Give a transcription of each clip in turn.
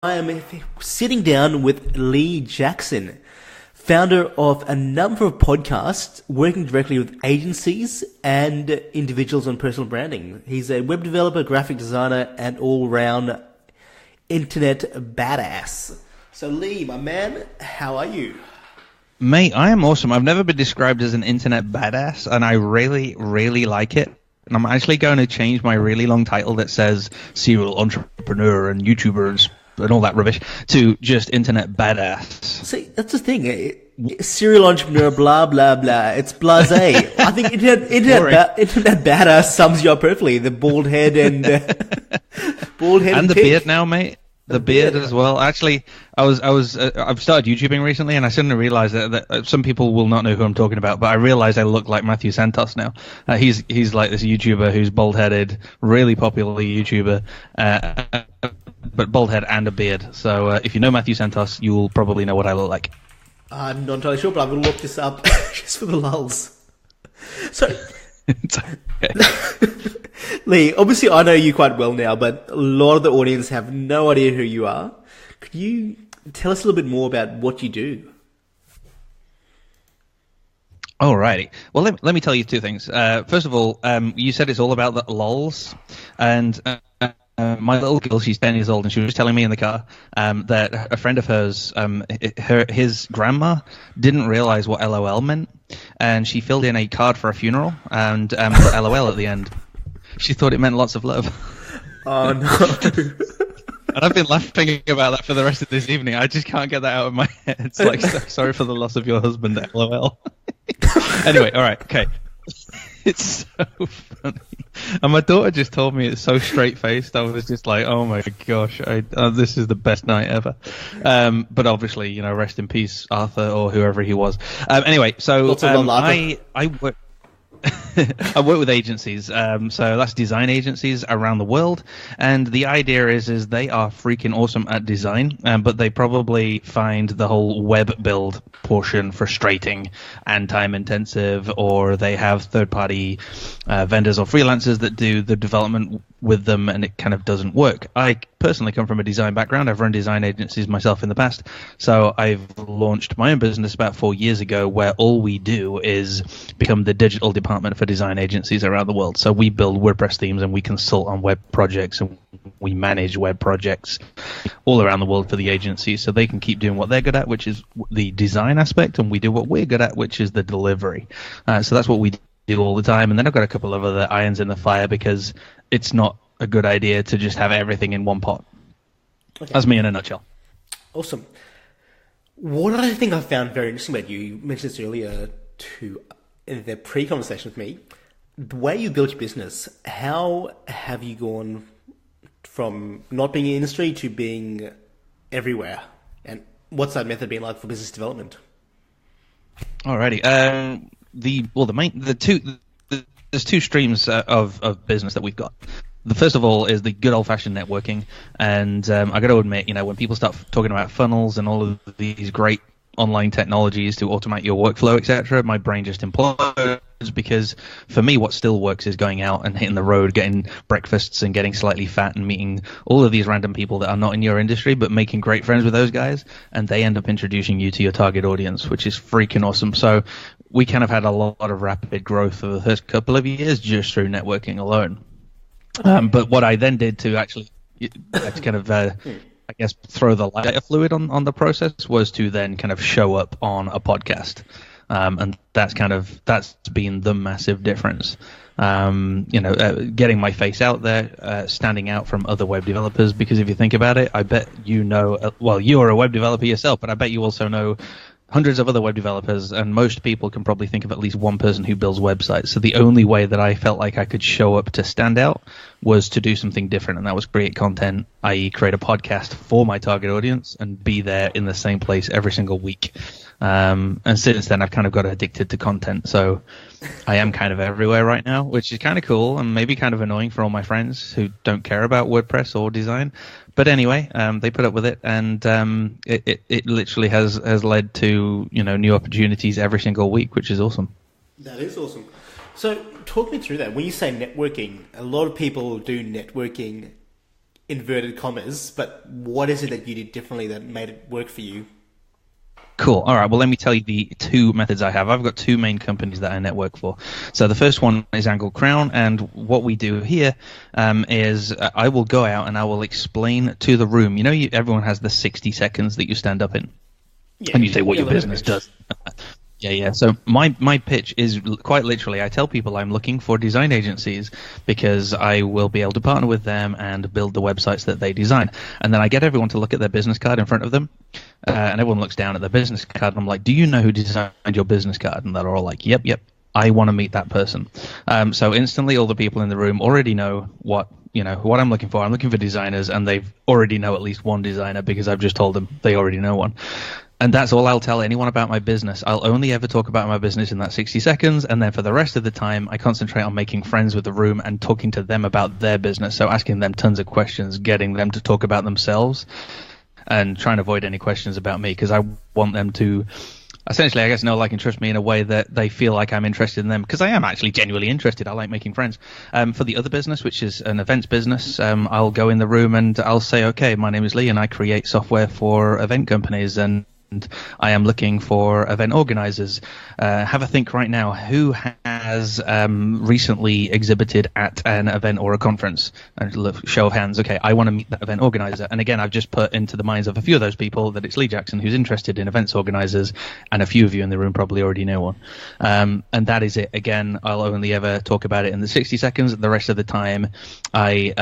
I am sitting down with Lee Jackson, founder of a number of podcasts working directly with agencies and individuals on personal branding. He's a web developer, graphic designer, and all-round internet badass. So Lee, my man, how are you? Mate, I am awesome. I've never been described as an internet badass, and I really, really like it. And I'm actually going to change my really long title that says serial entrepreneur and YouTuber and all that rubbish to just internet badass. See, that's the thing. Serial entrepreneur, blah, blah, blah. It's blasé. I think internet badass sums you up perfectly. The bald head and bald head and the pick. beard now, mate. The beard as well. Actually, I've started YouTubing recently, and I suddenly realized that some people will not know who I'm talking about, but I realized I look like Matthew Santos now. He's like this YouTuber who's bald-headed, really popular YouTuber, but bald head and a beard. So if you know Matthew Santos, you will probably know what I look like. I'm not entirely sure, but I'm going to look this up just for the lulls. So, Lee, obviously I know you quite well now, but a lot of the audience have no idea who you are. Could you tell us a little bit more about what you do? Alrighty. Well, let me tell you two things. First of all, you said it's all about the lulls, and my little girl, she's 10 years old, and she was telling me in the car that a friend of hers, his grandma didn't realize what LOL meant, and she filled in a card for a funeral and put LOL at the end. She thought it meant lots of love. Oh, no. And I've been laughing about that for the rest of this evening. I just can't get that out of my head. It's like, sorry for the loss of your husband, LOL. Anyway, all right, okay. It's so funny. And my daughter just told me it's so straight-faced. I was just like, oh my gosh, this is the best night ever. But obviously, you know, rest in peace, Arthur, or whoever he was. Anyway, so I work... I work with agencies, so that's design agencies around the world, and the idea is they are freaking awesome at design, but they probably find the whole web build portion frustrating and time intensive, or they have third-party vendors or freelancers that do the development with them, and it kind of doesn't work. I personally come from a design background. I've run design agencies myself in the past, so I've launched my own business about 4 years ago, where all we do is become the digital department for design agencies around the world. So we build WordPress themes, and we consult on web projects, and we manage web projects all around the world for the agencies, so they can keep doing what they're good at, which is the design aspect, and we do what we're good at, which is the delivery. So that's what we do all the time. And then I've got a couple of other irons in the fire, because it's not a good idea to just have everything in one pot. Okay. That's me in a nutshell. Awesome. What I think I found very interesting about you mentioned this earlier in the pre-conversation with me, the way you built your business. How have you gone from not being in the industry to being everywhere? And what's that method been like for business development? Alrighty. There's two streams of business that we've got. The first of all is the good old-fashioned networking, and I got to admit, you know, when people start talking about funnels and all of these great online technologies to automate your workflow, etc., my brain just implodes, because for me, what still works is going out and hitting the road, getting breakfasts and getting slightly fat and meeting all of these random people that are not in your industry, but making great friends with those guys, and they end up introducing you to your target audience, which is freaking awesome. So we kind of had a lot of rapid growth for the first couple of years just through networking alone. But what I then did to actually kind of, I guess, throw the lighter fluid on the process was to then kind of show up on a podcast. And that's been the massive difference. Getting my face out there, standing out from other web developers, because if you think about it, I bet you know, well, you are a web developer yourself, but I bet you also know hundreds of other web developers, and most people can probably think of at least one person who builds websites. So the only way that I felt like I could show up to stand out was to do something different, and that was create content, i.e. create a podcast for my target audience and be there in the same place every single week. And since then, I've kind of got addicted to content. So I am kind of everywhere right now, which is kind of cool and maybe kind of annoying for all my friends who don't care about WordPress or design. But anyway, they put up with it, and it literally has led to, you know, new opportunities every single week, which is awesome. That is awesome. So talk me through that. When you say networking, a lot of people do networking inverted commas, but what is it that you did differently that made it work for you? Cool. All right. Well, let me tell you the two methods I have. I've got two main companies that I network for. So the first one is Angle Crown, and what we do here is I will go out and I will explain to the room. You know, everyone has the 60 seconds that you stand up in, and you say what your business does. Yeah. So my pitch is quite literally, I tell people I'm looking for design agencies because I will be able to partner with them and build the websites that they design. And then I get everyone to look at their business card in front of them, and everyone looks down at their business card, and I'm like, do you know who designed your business card? And they're all like, yep, I want to meet that person. So instantly all the people in the room already know what I'm looking for. I'm looking for designers, and they already know at least one designer because I've just told them they already know one. And that's all I'll tell anyone about my business. I'll only ever talk about my business in that 60 seconds. And then for the rest of the time, I concentrate on making friends with the room and talking to them about their business. So asking them tons of questions, getting them to talk about themselves, and trying to avoid any questions about me, because I want them to essentially, I guess, know, like, and trust me in a way that they feel like I'm interested in them, because I am actually genuinely interested. I like making friends. For the other business, which is an events business, I'll go in the room and I'll say, okay, my name is Lee and I create software for event companies, and I am looking for event organizers. Have a think right now. Who has recently exhibited at an event or a conference? And show of hands. Okay, I want to meet that event organizer. And again, I've just put into the minds of a few of those people that it's Lee Jackson who's interested in events organizers, and a few of you in the room probably already know one. And that is it. Again, I'll only ever talk about it in the 60 seconds. The rest of the time, I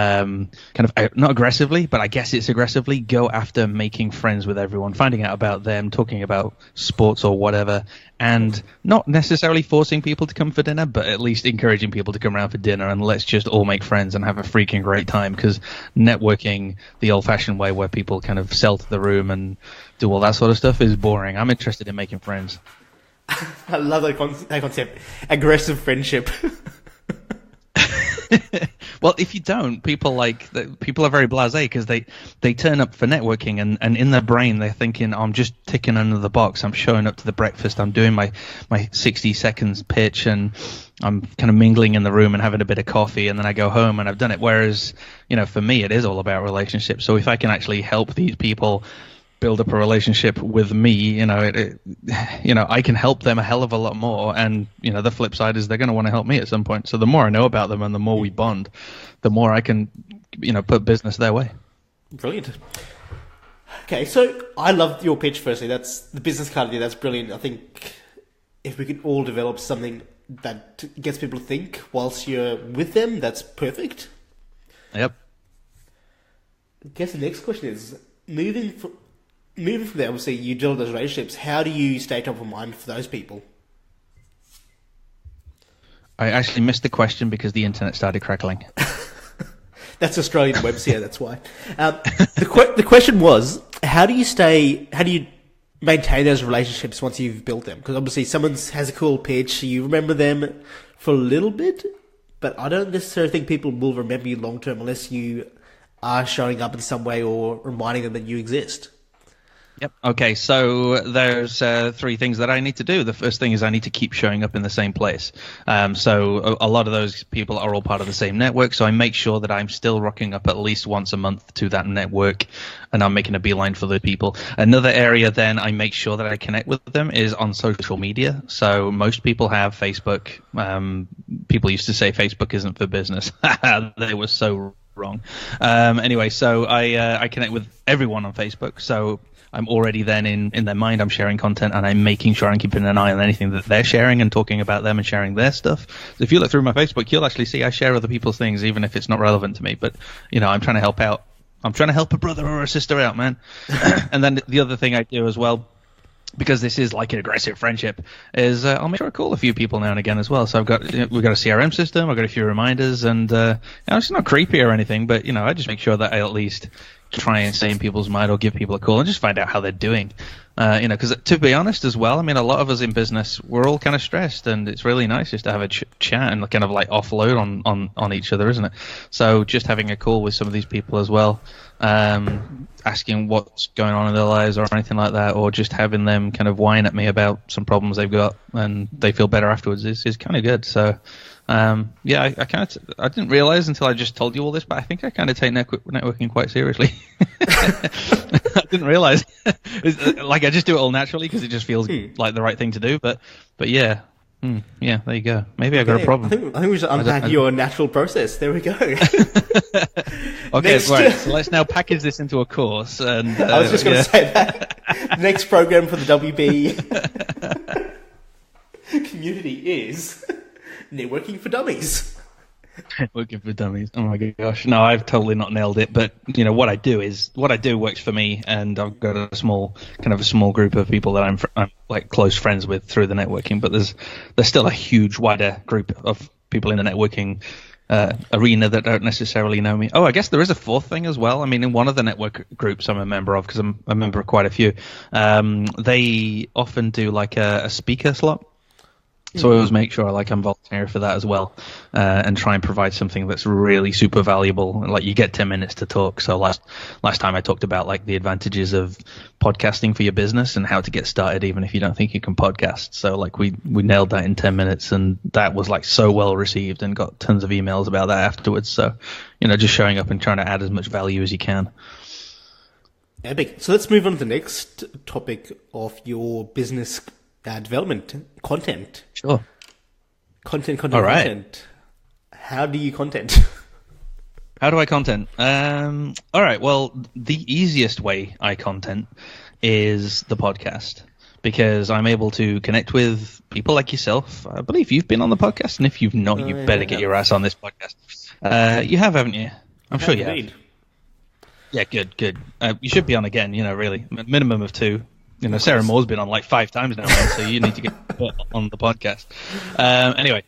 not aggressively, but I guess it's aggressively, go after making friends with everyone, finding out about them, talking about sports or whatever, and not necessarily forcing people to come for dinner, but at least encouraging people to come around for dinner, and let's just all make friends and have a freaking great time, because networking the old-fashioned way, where people kind of sell to the room and do all that sort of stuff, is boring. I'm interested in making friends. I love that concept. Aggressive friendship. Well, if you don't, people are very blasé, because they turn up for networking, and in their brain they're thinking, oh, I'm just ticking under the box. I'm showing up to the breakfast. I'm doing my 60 seconds pitch, and I'm kind of mingling in the room and having a bit of coffee, and then I go home and I've done it. Whereas, for me, it is all about relationships. So if I can actually help these people build up a relationship with me, I can help them a hell of a lot more. And the flip side is they're going to want to help me at some point. So the more I know about them and the more we bond, the more I can put business their way. Brilliant. Okay, so I loved your pitch. Firstly, that's the business card idea. That's brilliant. I think if we could all develop something that gets people to think whilst you're with them, that's perfect. Yep. I guess the next question is, moving from there, obviously, you build those relationships. How do you stay top of mind for those people? I actually missed the question because the internet started crackling. That's Australian webs here, that's why. The question was, how do you maintain those relationships once you've built them? Because obviously someone has a cool pitch, you remember them for a little bit, but I don't necessarily think people will remember you long term unless you are showing up in some way or reminding them that you exist. Yep. Okay, so there's three things that I need to do. The first thing is I need to keep showing up in the same place. So a lot of those people are all part of the same network, so I make sure that I'm still rocking up at least once a month to that network, and I'm making a beeline for the people. Another area then I make sure that I connect with them is on social media. So most people have Facebook. People used to say Facebook isn't for business. They were so wrong. Anyway, so I connect with everyone on Facebook. So I'm already then in their mind, I'm sharing content, and I'm making sure I'm keeping an eye on anything that they're sharing and talking about them and sharing their stuff. So if you look through my Facebook, you'll actually see I share other people's things, even if it's not relevant to me. But, I'm trying to help out. I'm trying to help a brother or a sister out, man. And then the other thing I do as well, because this is like an aggressive friendship, is I'll make sure I call a few people now and again as well. So we've got a CRM system, I've got a few reminders, and it's not creepy or anything, but I just make sure that I at least try and stay in people's mind or give people a call and just find out how they're doing. Because to be honest as well, I mean, a lot of us in business, we're all kind of stressed, and it's really nice just to have a chat and kind of like offload on each other, isn't it? So just having a call with some of these people as well, asking what's going on in their lives or anything like that, or just having them kind of whine at me about some problems they've got and they feel better afterwards is kind of good. So I didn't realize until I just told you all this, but I think I kind of take networking quite seriously. I didn't realize. Like, I just do it all naturally because it just feels like the right thing to do. But yeah. Yeah, there you go. Maybe I got a problem. I think we should unpack your natural process. There we go. Okay, right. So let's now package this into a course. And I was just going to say that. Next program for the WB community is networking for dummies. Working for dummies. Oh my gosh! No, I've totally not nailed it. But what I do works for me, and I've got a small group of people that I'm like close friends with through the networking. But there's still a huge wider group of people in the networking arena that don't necessarily know me. Oh, I guess there is a fourth thing as well. I mean, in one of the network groups I'm a member of, because I'm a member of quite a few, they often do like a speaker slot. So I always make sure I'm volunteering for that as well, and try and provide something that's really super valuable. Like, you get 10 minutes to talk. So last time I talked about like the advantages of podcasting for your business and how to get started even if you don't think you can podcast. So like we nailed that in 10 minutes, and that was like so well received and got tons of emails about that afterwards. So just showing up and trying to add as much value as you can. Epic. So let's move on to the next topic of your business development, content. Sure. Content. All right. Content. How do you content? How do I content? All right. Well, the easiest way I content is the podcast, because I'm able to connect with people like yourself. I believe you've been on the podcast, and if you've not, you better get your ass on this podcast. You have, haven't you? I'm sure you have. Yeah, good. You should be on again, really. Minimum of 2. Sarah Moore's been on like 5 times now, man, so you need to get on the podcast. Anyway,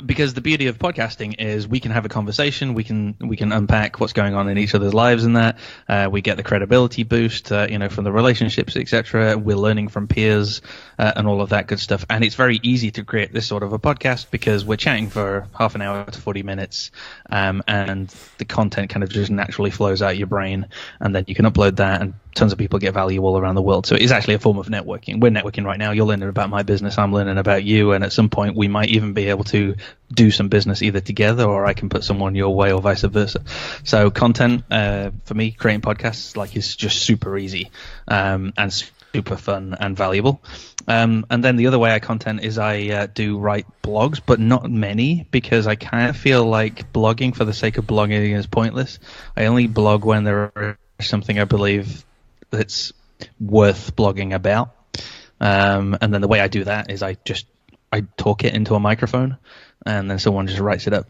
because the beauty of podcasting is we can have a conversation, we can unpack what's going on in each other's lives, and that we get the credibility boost, from the relationships, etc. We're learning from peers and all of that good stuff, and it's very easy to create this sort of a podcast because we're chatting for half an hour to 40 minutes, and the content kind of just naturally flows out your brain, and then you can upload that, and tons of people get value all around the world. So it is actually a form of networking. We're networking right now. You're learning about my business. I'm learning about you. And at some point, we might even be able to do some business either together, or I can put someone your way, or vice versa. So content, for me, creating podcasts, is just super easy and super fun and valuable. And then the other way I content is I do write blogs, but not many, because I kind of feel like blogging for the sake of blogging is pointless. I only blog when there is something I believe that's worth blogging about, and then the way I do that is I talk it into a microphone, and then someone just writes it up,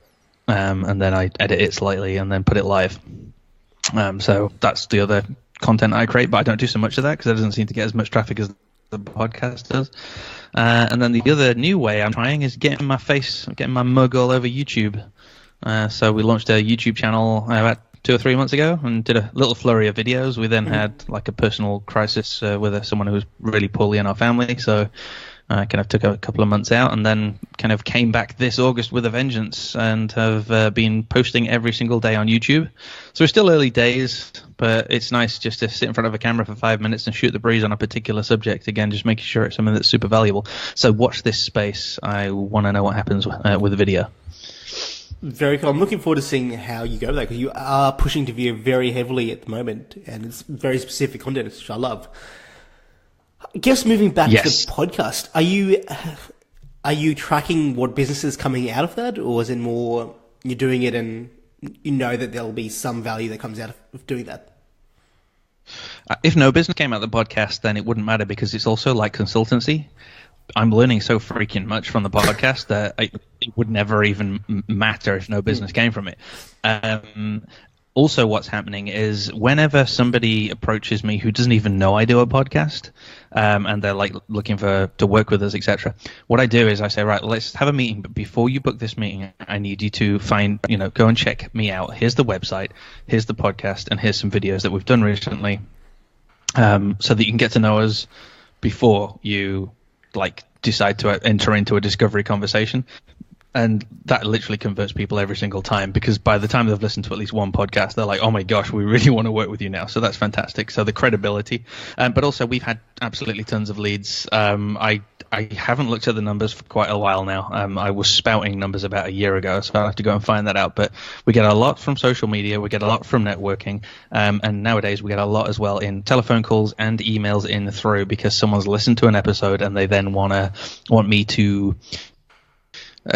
and then I edit it slightly and then put it live. So that's the other content I create, but I don't do so much of that because it doesn't seem to get as much traffic as the podcast does. And then the other new way I'm trying is getting my mug all over YouTube. So we launched a YouTube channel about 2 or 3 months ago and did a little flurry of videos. We then had like a personal crisis with someone who was really poorly in our family, so I kind of took a couple of months out, and then kind of came back this August with a vengeance, and have been posting every single day on YouTube. So it's still early days, but it's nice just to sit in front of a camera for 5 minutes and shoot the breeze on a particular subject. Again, just making sure it's something that's super valuable. So watch this space. I want to know what happens with the video. Very cool. I'm looking forward to seeing how you go with that, because you are pushing to video very heavily at the moment, and it's very specific content, which I love. I guess moving back to the podcast, are you tracking what business is coming out of that, or is it more you're doing it and you know that there'll be some value that comes out of doing that? If no business came out of the podcast, then it wouldn't matter, because it's also like consultancy. I'm learning so freaking much from the podcast that it would never even matter if no business came from it. Also, what's happening is whenever somebody approaches me who doesn't even know I do a podcast, and they're like looking to work with us, etc., what I do is I say, right, let's have a meeting. But before you book this meeting, I need you to go and check me out. Here's the website, here's the podcast, and here's some videos that we've done recently. so that you can get to know us before you like decide to enter into a discovery conversation. And that literally converts people every single time, because by the time they've listened to at least one podcast, they're like, oh my gosh, we really want to work with you now. So that's fantastic. So the credibility, but also we've had absolutely tons of leads. I haven't looked at the numbers for quite a while now. I was spouting numbers about a year ago, so I'll have to go and find that out. But we get a lot from social media, we get a lot from networking, and nowadays we get a lot as well in telephone calls and emails in through, because someone's listened to an episode and they then want me to.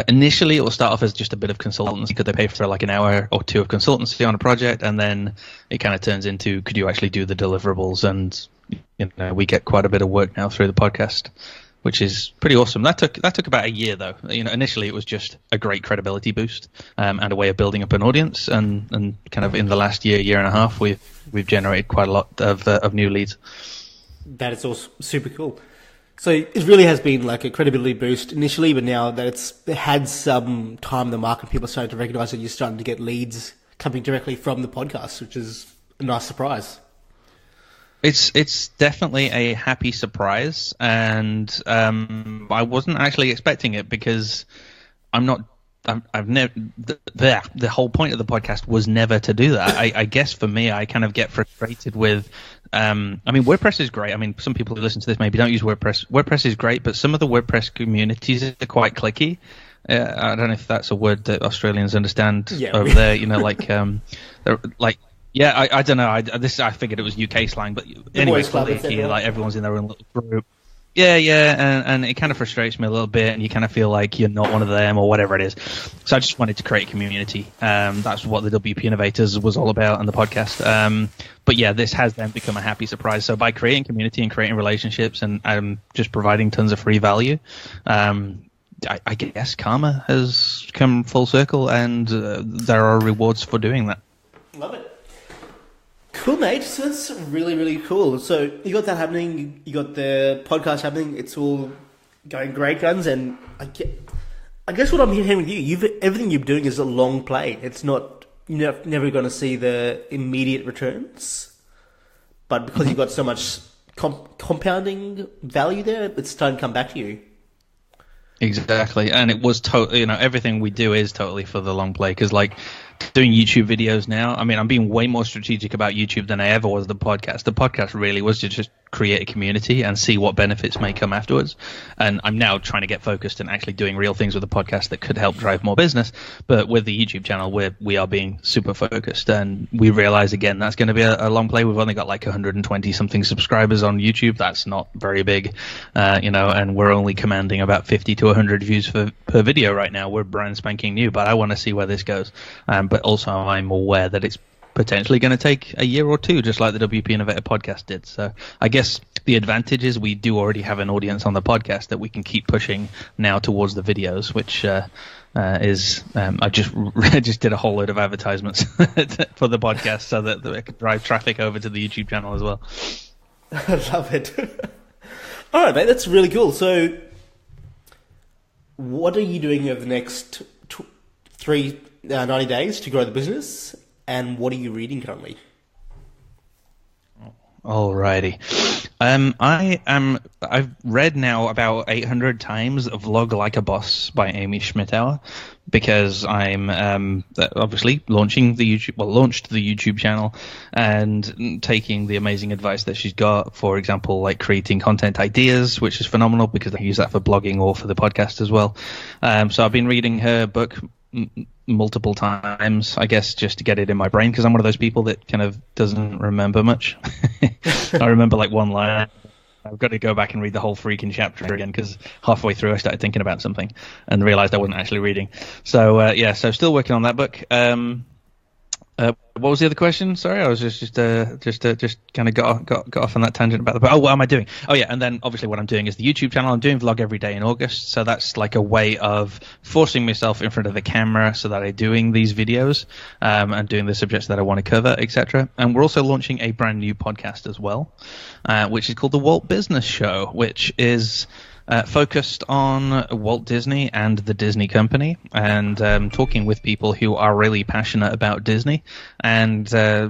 Initially, it will start off as just a bit of consultancy. Could they pay for like an hour or two of consultancy on a project, and then it kind of turns into, could you actually do the deliverables? And we get quite a bit of work now through the podcast, which is pretty awesome. That took about a year though. Initially it was just a great credibility boost and a way of building up an audience, and kind of in the last year and a half, we've generated quite a lot of new leads. That is also super cool. So it really has been like a credibility boost initially, but now that it's had some time in the market, people are starting to recognize that you're starting to get leads coming directly from the podcast, which is a nice surprise. It's definitely a happy surprise, and I wasn't actually expecting it, because I've never. The whole point of the podcast was never to do that. I guess for me, I kind of get frustrated with. WordPress is great. Some people who listen to this maybe don't use WordPress. WordPress is great, but some of the WordPress communities are quite cliquey. I don't know if that's a word that Australians understand over there. I don't know. I figured it was UK slang, but anyway, here, like everyone's in their own little group. Yeah, and it kind of frustrates me a little bit, and you kind of feel like you're not one of them or whatever it is. So I just wanted to create a community. That's what the WP Innovators was all about in the podcast. But yeah, this has then become a happy surprise. So by creating community and creating relationships and just providing tons of free value, I guess karma has come full circle, and there are rewards for doing that. Love it. Cool, mate. So that's really, really cool. So you got that happening. You got the podcast happening. It's all going great guns. And I guess what I'm hearing with you, everything you're doing is a long play. It's not, you're never going to see the immediate returns. But because you've got so much compounding value there, it's starting to come back to you. Exactly. And it was totally, everything we do is totally for the long play. Because like, doing YouTube videos now, I'm being way more strategic about YouTube than I ever was the podcast. The podcast really was to just create a community and see what benefits may come afterwards. And I'm now trying to get focused and actually doing real things with the podcast that could help drive more business. But with the YouTube channel, we are being super focused, and we realize again that's going to be a long play. We've only got like 120 something subscribers on YouTube. That's not very big, and we're only commanding about 50 to 100 views per video right now. We're brand spanking new, but I want to see where this goes. But also I'm aware that it's potentially going to take a year or two, just like the WP Innovator podcast did. So I guess the advantage is we do already have an audience on the podcast that we can keep pushing now towards the videos, which is I just did a whole load of advertisements for the podcast so that they could drive traffic over to the YouTube channel as well. I love it. All right, mate, that's really cool. So what are you doing over the next 90 days to grow the business, and what are you reading currently? Alrighty. I've read now about 800 times Vlog Like a Boss by Amy Schmittauer, because I'm obviously launched the YouTube channel and taking the amazing advice that she's got, for example, like creating content ideas, which is phenomenal because I use that for blogging or for the podcast as well. So I've been reading her book multiple times, I guess, just to get it in my brain, because I'm one of those people that kind of doesn't remember much. I remember like one line. I've got to go back and read the whole freaking chapter again, because halfway through I started thinking about something and realized I wasn't actually reading. So so still working on that book. What was the other question? Sorry, I was just kind of got off on that tangent about the book. Oh, what am I doing? Oh yeah, and then obviously what I'm doing is the YouTube channel. I'm doing vlog every day in August, so that's like a way of forcing myself in front of the camera so that I'm doing these videos and doing the subjects that I want to cover, etc. And we're also launching a brand new podcast as well, which is called The Walt Business Show, which is focused on Walt Disney and the Disney Company, and talking with people who are really passionate about Disney, and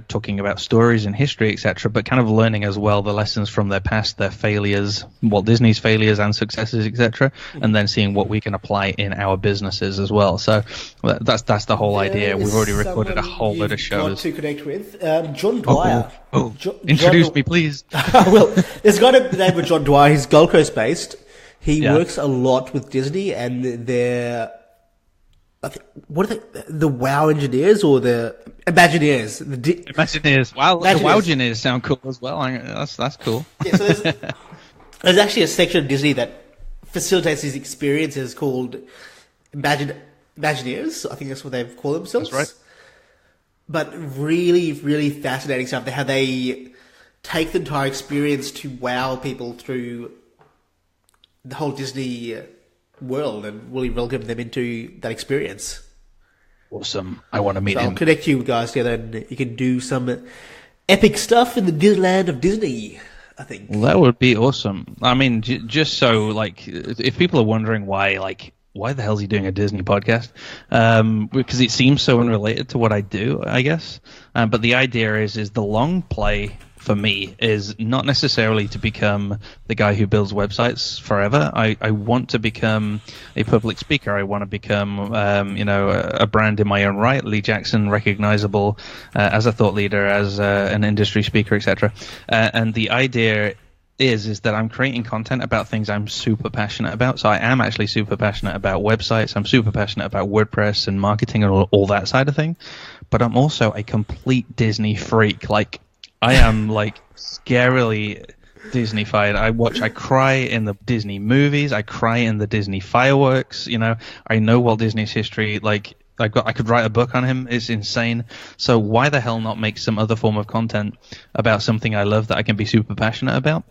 talking about stories and history, etc., but kind of learning as well the lessons from their past, their failures, Walt Disney's failures and successes, etc., and then seeing what we can apply in our businesses as well. So that's the whole idea. We've already recorded a whole load of shows. To connect with John Dwyer. Introduce me, please. Well, there's a guy by the name of John Dwyer. He's Gold Coast based. He works a lot with Disney and what are they? The WoW engineers or the Imagineers? Imagineers. Wow, the WoW engineers sound cool as well. That's cool. Yeah, so there's actually a section of Disney that facilitates these experiences called Imagineers. I think that's what they call themselves. That's right. But really, really fascinating stuff. How they take the entire experience to wow people through the whole Disney world and really welcome them into that experience. Awesome. I want to meet him. I'll connect you guys together and you can do some epic stuff in the Disneyland of Disney, I think. Well, that would be awesome. I mean, just so, like, if people are wondering why the hell is he doing a Disney podcast? Because it seems so unrelated to what I do, I guess. But the idea is the long play for me is not necessarily to become the guy who builds websites forever. I want to become a public speaker. I want to become, a brand in my own right. Lee Jackson, recognizable as a thought leader, as an industry speaker, etc. And the idea is that I'm creating content about things I'm super passionate about. So I am actually super passionate about websites. I'm super passionate about WordPress and marketing and all that side of thing. But I'm also a complete Disney freak. Like, I am like scarily Disney-fied. I cry in the Disney movies. I cry in the Disney fireworks. I know Walt Disney's history. Like, I could write a book on him. It's insane. So why the hell not make some other form of content about something I love that I can be super passionate about,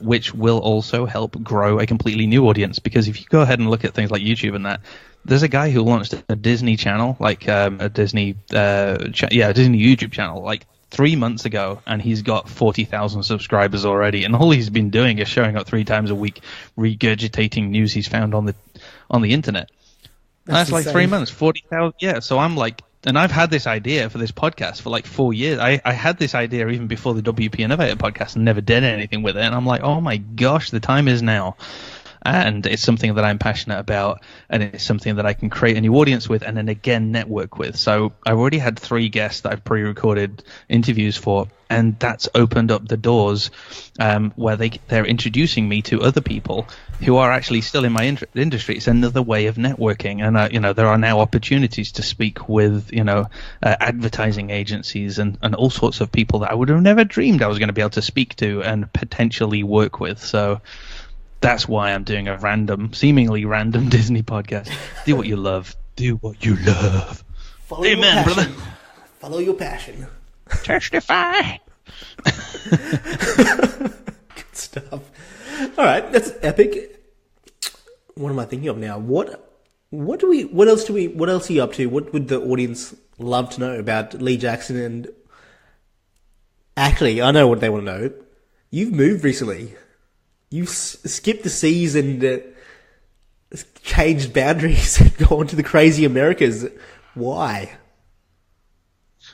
which will also help grow a completely new audience. Because if you go ahead and look at things like YouTube and that, there's a guy who launched a Disney channel, like a Disney YouTube channel, like 3 months ago, and he's got 40,000 subscribers already, and all he's been doing is showing up 3 times a week, regurgitating news he's found on the internet. That's like 3 months, 40,000. Yeah, so I'm like, and I've had this idea for this podcast for like 4 years. I had this idea even before the WP Innovator podcast and never did anything with it. And I'm like, oh my gosh, the time is now. And it's something that I'm passionate about, and it's something that I can create a new audience with, and then again network with. So I've already had 3 guests that I've pre-recorded interviews for, and that's opened up the doors where they're introducing me to other people who are actually still in my industry. It's another way of networking, and there are now opportunities to speak with advertising agencies and all sorts of people that I would have never dreamed I was going to be able to speak to and potentially work with. So that's why I'm doing a seemingly random Disney podcast. Do what you love. Do what you love. Amen, brother. Follow your passion. Testify. Good stuff. All right, that's epic. What am I thinking of now? What else are you up to? What would the audience love to know about Lee Jackson? And actually, I know what they want to know. You've moved recently. You've skipped the seas and changed boundaries and gone to the crazy Americas. Why?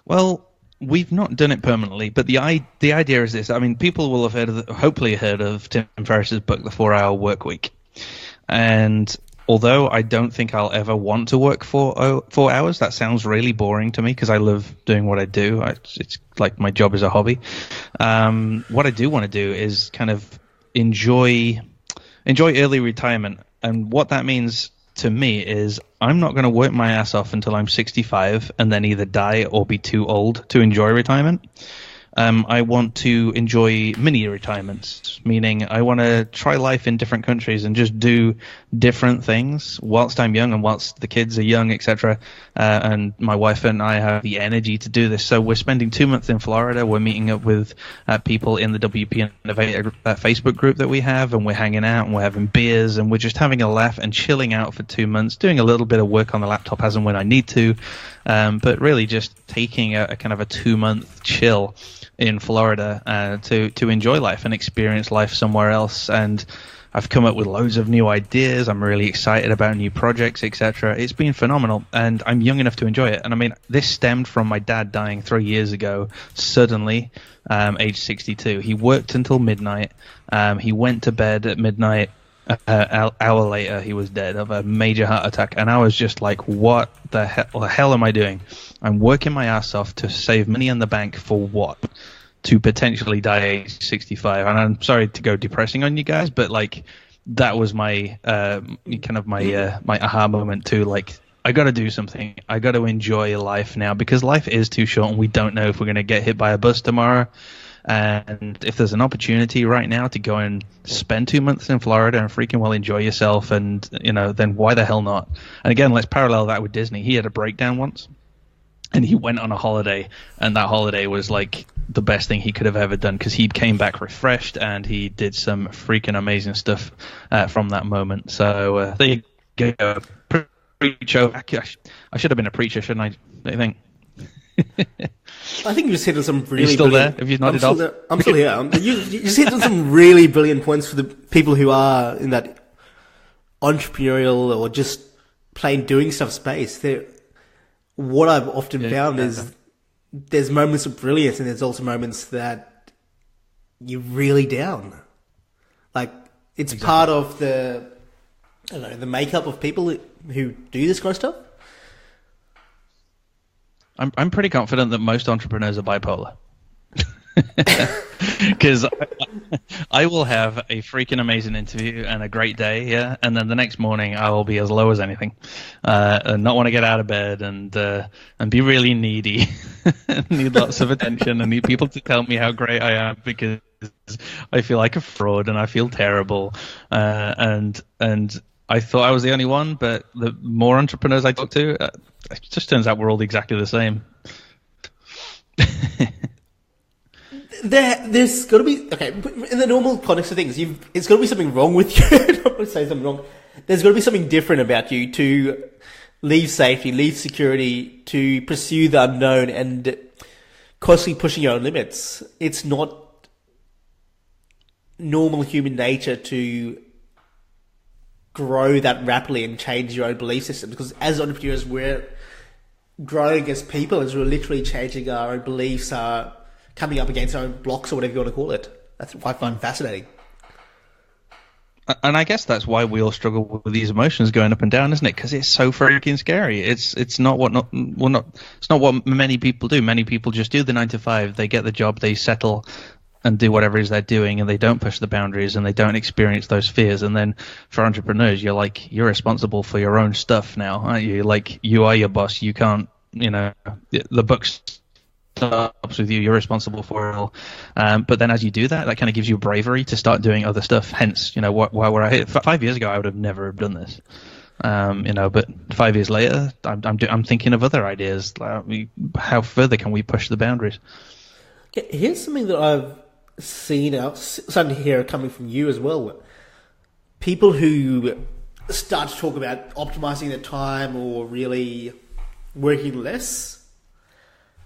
Well, we've not done it permanently, but the idea is this. I mean, people will have hopefully heard of Tim Ferriss's book, The 4-Hour Work Week. And although I don't think I'll ever want to work 4 hours, that sounds really boring to me because I love doing what I do. It's like my job is a hobby. What I do want to do is kind of enjoy early retirement, and what that means to me is I'm not going to work my ass off until I'm 65 and then either die or be too old to enjoy retirement. I want to enjoy mini retirements, meaning I want to try life in different countries and just do different things whilst I'm young and whilst the kids are young, etc. And my wife and I have the energy to do this. So we're spending 2 months in Florida. We're meeting up with people in the WP Innovator Facebook group that we have, and we're hanging out and we're having beers and we're just having a laugh and chilling out for 2 months, doing a little bit of work on the laptop as and when I need to, but really just taking a kind of a 2-month chill in Florida to enjoy life and experience life somewhere else. And I've come up with loads of new ideas. I'm really excited about new projects, etc. It's been phenomenal, and I'm young enough to enjoy it. And I mean, this stemmed from my dad dying 3 years ago, suddenly, age 62. He worked until midnight. He went to bed at midnight. An hour later, he was dead of a major heart attack. And I was just like, what the hell am I doing? I'm working my ass off to save money in the bank for what? To potentially die age 65. And I'm sorry to go depressing on you guys, but like that was my my aha moment too. Like, I got to do something. I got to enjoy life now, because life is too short and we don't know if we're going to get hit by a bus tomorrow. And if there's an opportunity right now to go and spend 2 months in Florida and freaking well enjoy yourself, and then why the hell not? And again, let's parallel that with Disney. He had a breakdown once, and he went on a holiday, and that holiday was like the best thing he could have ever done, because he came back refreshed and he did some freaking amazing stuff from that moment. So there you go. Preacher. I should have been a preacher, shouldn't I? Don't you think? I think you just hit on some really. Are you still brilliant... there? Have you nodded off? I'm still here. You just hit on some really brilliant points for the people who are in that entrepreneurial or just plain doing stuff space. What I've often found is there's moments of brilliance, and there's also moments that you're really down. Like, it's part of the makeup of people who do this kind of stuff. I'm pretty confident that most entrepreneurs are bipolar. Because I will have a freaking amazing interview and a great day, yeah, and then the next morning I will be as low as anything, and not want to get out of bed, and be really needy, need lots of attention, and need people to tell me how great I am, because I feel like a fraud and I feel terrible, and I thought I was the only one, but the more entrepreneurs I talk to, it just turns out we're all exactly the same. There's got to be, okay, in the normal context of things, it's got to be something wrong with you. I'm not going to say something wrong. There's got to be something different about you to leave safety, leave security, to pursue the unknown and constantly pushing your own limits. It's not normal human nature to grow that rapidly and change your own belief system, because as entrepreneurs, we're growing as people, as we're literally changing our own beliefs, coming up against our own blocks, or whatever you want to call it. That's what I find fascinating. And I guess that's why we all struggle with these emotions going up and down, isn't it? Because it's so freaking scary. It's not what many people do. Many people just do the 9 to 5. They get the job, they settle, and do whatever it is they're doing, and they don't push the boundaries, and they don't experience those fears. And then for entrepreneurs, you're responsible for your own stuff now, aren't you? Like, you are your boss. You can't, the buck stops with you. You're responsible for it all. But then as you do that, that kind of gives you bravery to start doing other stuff. Hence, why we're out here. 5 years ago, I would have never done this. But 5 years later, I'm thinking of other ideas. How further can we push the boundaries? Here's something that I've seen starting to hear coming from you as well. People who start to talk about optimizing their time or really working less.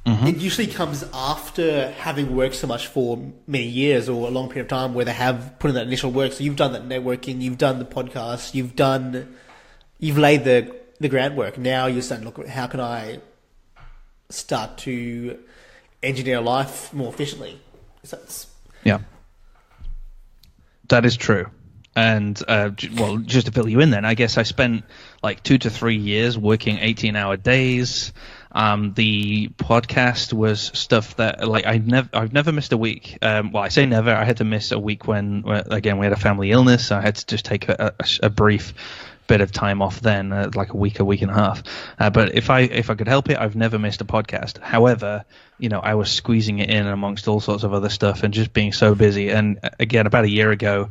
Mm-hmm. It usually comes after having worked so much for many years or a long period of time, where they have put in that initial work. So you've done that networking, you've done the podcast, you've laid the groundwork. Now you're starting to look at, how can I start to engineer life more efficiently? Yeah, that is true. And just to fill you in, then I guess I spent like 2 to 3 years working 18-hour days. The podcast was stuff that I've never missed a week. I say never. I had to miss a week when again we had a family illness. So I had to just take a brief bit of time off then, like a week and a half. But if I could help it, I've never missed a podcast. However, I was squeezing it in amongst all sorts of other stuff and just being so busy. And again, about a year ago,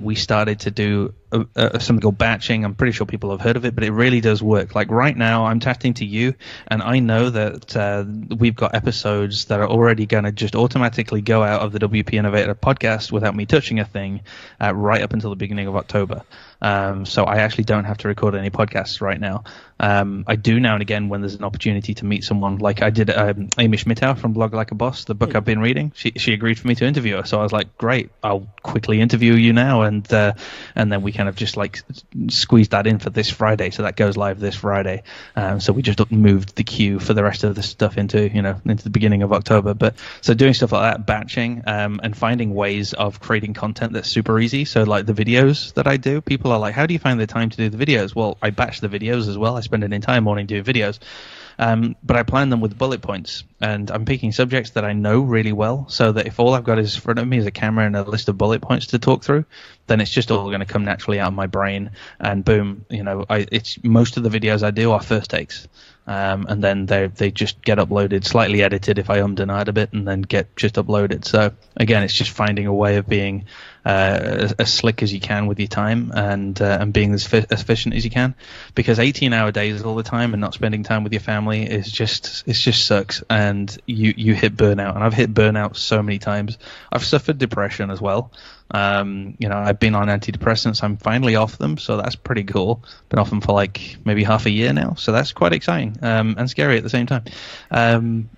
we started to do something called batching. I'm pretty sure people have heard of it, but it really does work. Like right now, I'm chatting to you, and I know that we've got episodes that are already going to just automatically go out of the WP Innovator podcast without me touching a thing right up until the beginning of October. So I actually don't have to record any podcasts right now. I do now and again when there's an opportunity to meet someone. Like I did Amy Schmittau from Blog Like a Boss, the book I've been reading. She agreed for me to interview her, so I was like, great, I'll quickly interview you now, and then we kind of just like squeezed that in for this Friday, so that goes live this Friday. So we just moved the queue for the rest of the stuff into the beginning of October. But so doing stuff like that, batching, and finding ways of creating content that's super easy. So like the videos that I do, people are like, how do you find the time to do the videos? Well, I batch the videos as well. I spend an entire morning doing videos. But I plan them with bullet points, and I'm picking subjects that I know really well, so that if all I've got is in front of me is a camera and a list of bullet points to talk through, then it's just all going to come naturally out of my brain, and boom, it's most of the videos I do are first takes, and then they just get uploaded, slightly edited if I and ahed a bit, and then get just uploaded. So again, it's just finding a way of being as slick as you can with your time, and being as efficient as you can, because 18-hour days all the time and not spending time with your family it just sucks, and you hit burnout. And I've hit burnout so many times. I've suffered depression as well. I've been on antidepressants. I'm finally off them, so that's pretty cool. Been off them for like maybe half a year now, so that's quite exciting, and scary at the same time.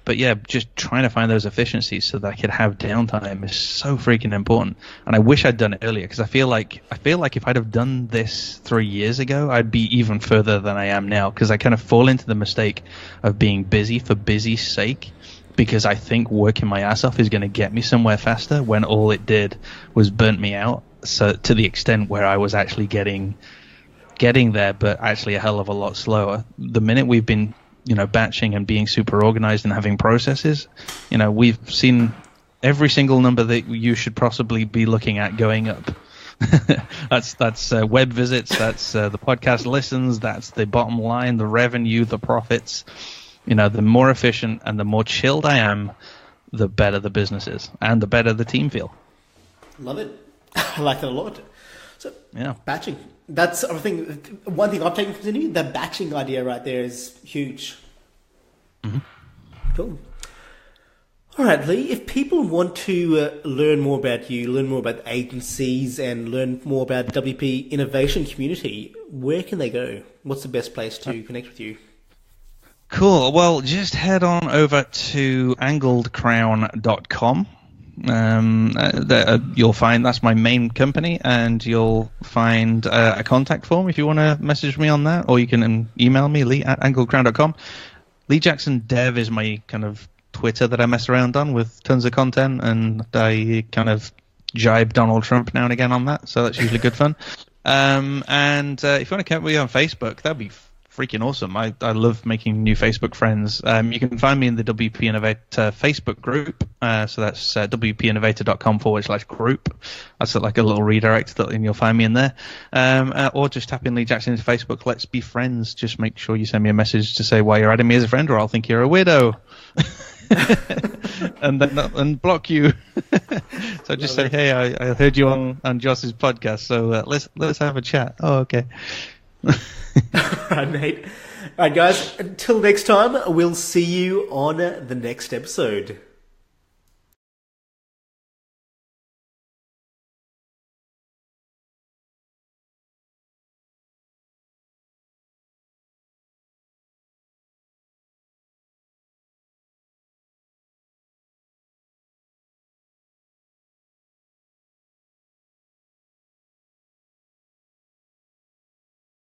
But yeah, just trying to find those efficiencies so that I could have downtime is so freaking important. And I wish I'd done it earlier, because I feel like if I'd have done this 3 years ago, I'd be even further than I am now, because I kind of fall into the mistake of being busy for busy's sake, because I think working my ass off is going to get me somewhere faster, when all it did was burnt me out. So to the extent where I was actually getting there, but actually a hell of a lot slower. The minute we've been, batching and being super organized and having processes, we've seen every single number that you should possibly be looking at going up. that's web visits, that's the podcast listens, that's the bottom line, the revenue, the profits. The more efficient and the more chilled I am, the better the business is, and the better the team feel. Love it. I like that a lot. So, yeah, batching. That's everything. One thing I've taken from Sydney, the batching idea right there is huge. Mm-hmm. Cool. All right, Lee, if people want to learn more about you, learn more about agencies, and learn more about WP Innovation Community, where can they go? What's the best place to connect with you? Cool. Well, just head on over to angledcrown.com. You'll find that's my main company, and you'll find a contact form if you want to message me on that, or you can email me, lee@angledcrown.com. Lee Jackson Dev is my kind of Twitter that I mess around on with tons of content, and I kind of jibe Donald Trump now and again on that, so that's usually good fun. And if you want to connect with me on Facebook, that'd be freaking awesome. I love making new Facebook friends. You can find me in the WP Innovator Facebook group. So that's wpinnovator.com/group. That's like a little redirect, and you'll find me in there. Or just tap in Lee Jackson into Facebook. Let's be friends. Just make sure you send me a message to say why you're adding me as a friend, or I'll think you're a weirdo. and then block you. So just say, hey, I heard you on Joss's podcast, so let's have a chat. Oh, okay. All right, mate. All right, guys, until next time, we'll see you on the next episode.